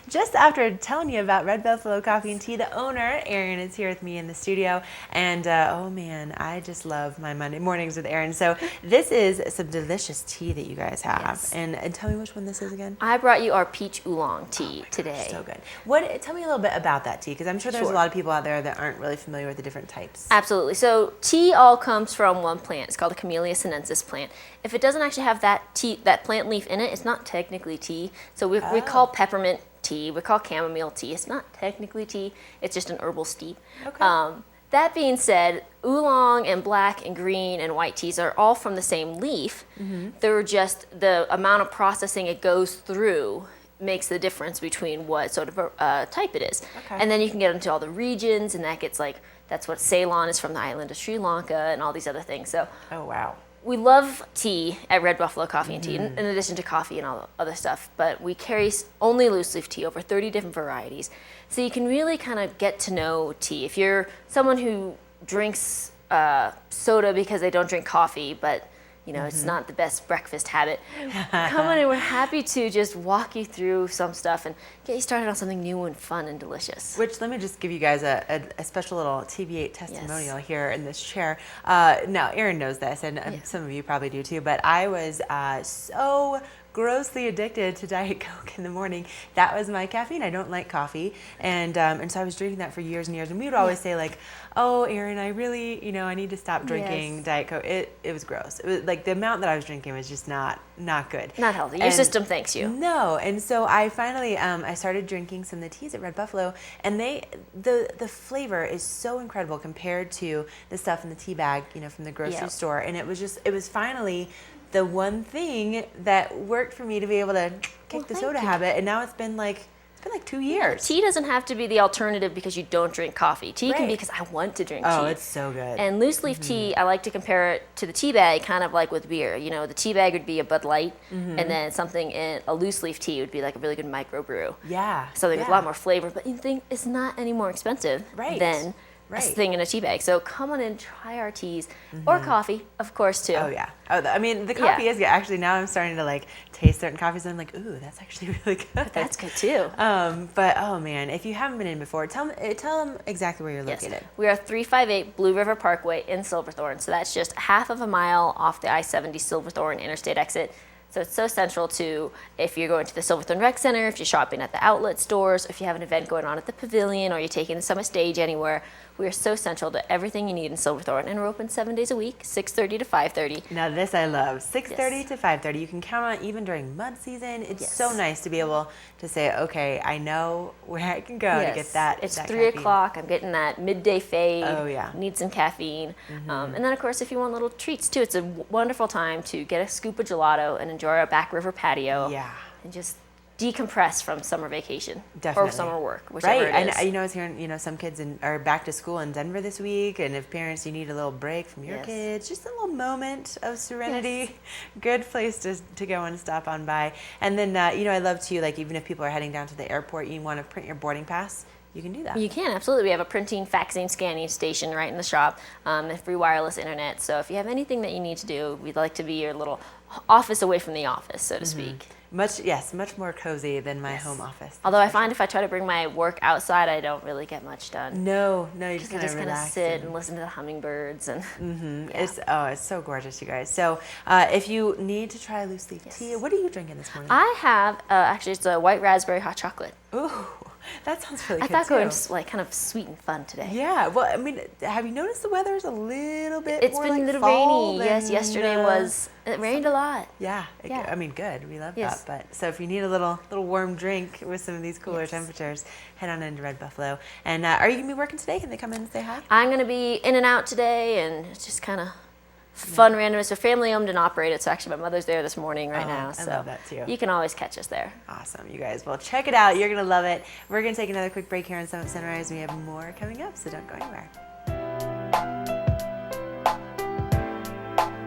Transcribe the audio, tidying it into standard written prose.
just after telling you about Red Buffalo Coffee and Tea, the owner, Erin, is here with me in the studio. And oh man, I just love my Monday mornings with Erin. So this is some delicious tea that you guys have. Yes. And tell me which one this is again. I brought you our peach oolong tea today. So good. Tell me a little bit about that tea, because I'm sure there's a lot of people out there that aren't really familiar with the different types. Absolutely. So tea all comes from one plant. It's called the Camellia sinensis plant. If it doesn't actually have that plant leaf in it, it's not technically tea. So we call peppermint tea, we call chamomile tea. It's not technically tea, it's just an herbal steep. Okay. That being said, oolong and black and green and white teas are all from the same leaf. They're just the amount of processing it goes through makes the difference between what sort of type it is. Okay. And then you can get into all the regions, and that gets like, that's what Ceylon is, from the island of Sri Lanka, and all these other things. So Oh, wow. we love tea at Red Buffalo Coffee and Tea, in addition to coffee and all the other stuff. But we carry only loose leaf tea, over 30 different varieties. So you can really kind of get to know tea. If you're someone who drinks soda because they don't drink coffee, but you know, it's not the best breakfast habit, come on in. We're happy to just walk you through some stuff and get you started on something new and fun and delicious. Which, let me just give you guys a special little TV8 testimonial here in this chair. Now, Erin knows this, and some of you probably do too, but I was so grossly addicted to Diet Coke in the morning. That was my caffeine. I don't like coffee. And so I was drinking that for years and years. And we would always say like, oh, Erin, I really, I need to stop drinking Diet Coke. It was gross. It was like the amount that I was drinking was just not good. Not healthy. Your system thanks you. No. And so I finally, I started drinking some of the teas at Red Buffalo, and the flavor is so incredible compared to the stuff in the tea bag, from the grocery store. And it was finally the one thing that worked for me to be able to kick the soda habit. And now it's been like 2 years. Tea doesn't have to be the alternative because you don't drink coffee. Tea can be because I want to drink tea. Oh, it's so good. And loose leaf tea, I like to compare it to the tea bag, kind of like with beer. The tea bag would be a Bud Light, and then something in a loose leaf tea would be like a really good microbrew. Yeah. Something with a lot more flavor, but you think it's not any more expensive than a thing in a tea bag. So come on and try our teas, or coffee, of course, too. Oh, yeah. Oh, I mean, the coffee is good. Actually, now I'm starting to like taste certain coffees, and I'm like, ooh, that's actually really good. But that's good too. But oh man, if you haven't been in before, tell them exactly where you're located. Yes. We are 358 Blue River Parkway in Silverthorne. So that's just half of a mile off the I-70 Silverthorne interstate exit. So it's so central to if you're going to the Silverthorne Rec Center, if you're shopping at the outlet stores, if you have an event going on at the Pavilion, or you're taking the Summit Stage anywhere. We are so central to everything you need in Silverthorne, and we're open 7 days a week, 6:30 to 5:30. Now this I love, 6:30 to 5:30. You can count on it even during mud season. It's so nice to be able to say, okay, I know where I can go to get that. It's that 3 caffeine. o'clock. I'm getting that midday fade. Oh yeah. Need some caffeine, and then of course if you want little treats too, it's a wonderful time to get a scoop of gelato and enjoy our back river patio. Yeah. And just decompress from summer vacation. Definitely. Or summer work, whichever it is. And I was hearing, some kids are back to school in Denver this week, and if parents, you need a little break from your kids, just a little moment of serenity, good place to go and stop on by. And then, I love to, like, even if people are heading down to the airport, you want to print your boarding pass, you can do that. You can, absolutely. We have a printing, faxing, scanning station right in the shop, and free wireless internet. So if you have anything that you need to do, we'd like to be your little office away from the office, so to speak. Much more cozy than my home office. Although I find if I try to bring my work outside, I don't really get much done. No, you just kind of sit and listen to the hummingbirds and. It's so gorgeous, you guys. So if you need to try loose leaf tea, what are you drinking this morning? I have actually it's a white raspberry hot chocolate. Ooh, that sounds really good. I thought going like kind of sweet and fun today. Yeah, well, I mean, have you noticed the weather's a little bit? It's more been like a little fall rainy. Yes, yesterday it rained a lot. Yeah, I mean, good. We love Yes. that. But so if you need a little warm drink with some of these cooler temperatures, head on into Red Buffalo. And are you gonna be working today? Can they come in and say hi? I'm gonna be in and out today, and it's just kind of fun, random. It's a family owned and operated. So actually, my mother's there this morning now. I So love that too. You can always catch us there. Awesome, you guys. Well, check it out. You're gonna love it. We're gonna take another quick break here on Summit Sunrise. We have more coming up, so don't go anywhere.